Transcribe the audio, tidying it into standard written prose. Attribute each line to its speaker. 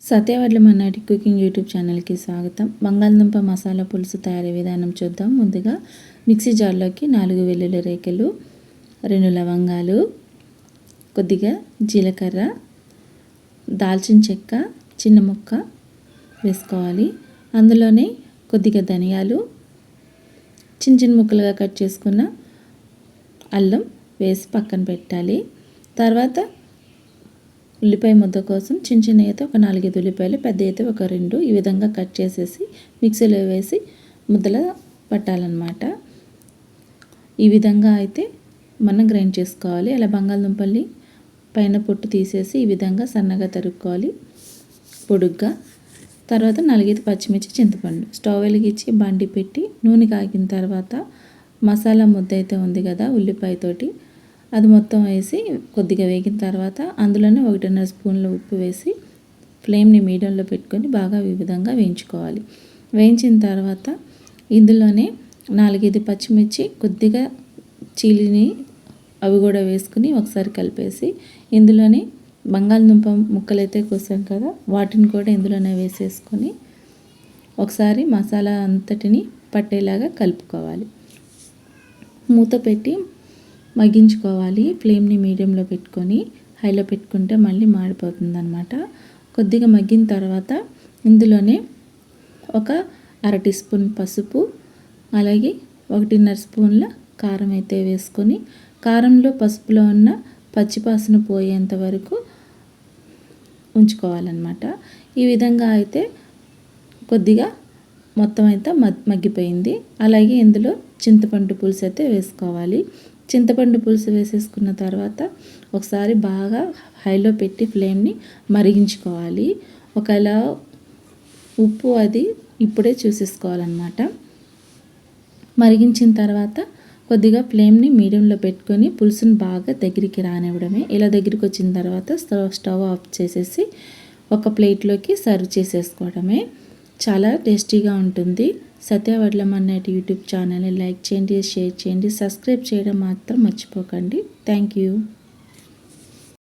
Speaker 1: సత్యవడ్ల మన్నాటి cooking YouTube ఛానల్కి స్వాగతం. బంగాళదుంప మసాలా పులుసు తయారీ విధానం చూద్దాం. ముందుగా మిక్సీ జార్లోకి 4 వెల్లుల్లి రేఖలు, 2 లవంగాలు, కొద్దిగా జీలకర్ర, దాల్చిన చెక్క చిన్న ముక్క వేసుకోవాలి. అందులోనే కొద్దిగా ధనియాలు, చిన్న చిన్న ముక్కలుగా కట్ చేసుకున్న అల్లం వేసి పక్కన పెట్టాలి. తర్వాత ఉల్లిపాయ ముద్ద కోసం చిన్న చిన్న అయితే ఒక 4-5 ఉల్లిపాయలు, పెద్ద అయితే ఒక 2 ఈ విధంగా కట్ చేసేసి మిక్సీలో వేసి ముద్దలా పట్టాలన్నమాట. ఈ విధంగా అయితే మనం గ్రైండ్ చేసుకోవాలి. అలా బంగాళదుంపల్ని పైన పొట్టు తీసేసి ఈ విధంగా సన్నగా తరుక్కోవాలి పొడుగ్గా. తర్వాత 4-5 పచ్చిమిర్చి, చింతపండు. స్టవ్ వెలిగించి బండి పెట్టి నూనె కాగిన తర్వాత మసాలా ముద్ద అయితే ఉంది కదా ఉల్లిపాయతోటి, అది మొత్తం వేసి కొద్దిగా వేగిన తర్వాత అందులోనే 1.5 స్పూన్ల ఉప్పు వేసి ఫ్లేమ్ని మీడియంలో పెట్టుకొని బాగా ఈ విధంగా వేయించుకోవాలి. వేయించిన తర్వాత ఇందులోనే 4-5 పచ్చిమిర్చి, కొద్దిగా చీలిని అవి కూడా వేసుకుని ఒకసారి కలిపేసి ఇందులోనే బంగాళదుంప ముక్కలైతే కోసాం కదా వాటిని కూడా ఇందులోనే వేసేసుకొని ఒకసారి మసాలా అంతటిని పట్టేలాగా కలుపుకోవాలి. మూత పెట్టి మగ్గించుకోవాలి. ఫ్లేమ్ని మీడియంలో పెట్టుకొని, హైలో పెట్టుకుంటే మళ్ళీ మాడిపోతుంది అన్నమాట. కొద్దిగా మగ్గిన తర్వాత ఇందులోనే ఒక 1/2 టీ స్పూన్ పసుపు, అలాగే 1.5 స్పూన్ల కారం అయితే వేసుకొని కారంలో పసుపులో ఉన్న పచ్చివాసన పోయేంత వరకు ఉంచుకోవాలన్నమాట. ఈ విధంగా అయితే కొద్దిగా మొత్తం అయితే మగ్గిపోయింది. అలాగే ఇందులో చింతపండు పులుసు అయితే వేసుకోవాలి. చింతపండు పులుసు వేసేసుకున్న తర్వాత ఒకసారి బాగా హైలో పెట్టి ఫ్లేమ్ని మరిగించుకోవాలి. ఒకవేళ ఉప్పు అది ఇప్పుడే చూసేసుకోవాలన్నమాట. మరిగించిన తర్వాత కొద్దిగా ఫ్లేమ్ని మీడియంలో పెట్టుకొని పులుసుని బాగా దగ్గరికి రానివ్వడమే. ఇలా దగ్గరికి వచ్చిన తర్వాత స్టవ్ ఆఫ్ చేసేసి ఒక ప్లేట్లోకి సర్వ్ చేసేసుకోవడమే. చాలా టేస్టీగా ఉంటుంది. సత్యవడ్ల మన్నాటి యూట్యూబ్ ఛానల్ని లైక్ చేయండి, షేర్ చేయండి, సబ్స్క్రైబ్ చేయడం మాత్రం మర్చిపోకండి. Thank you.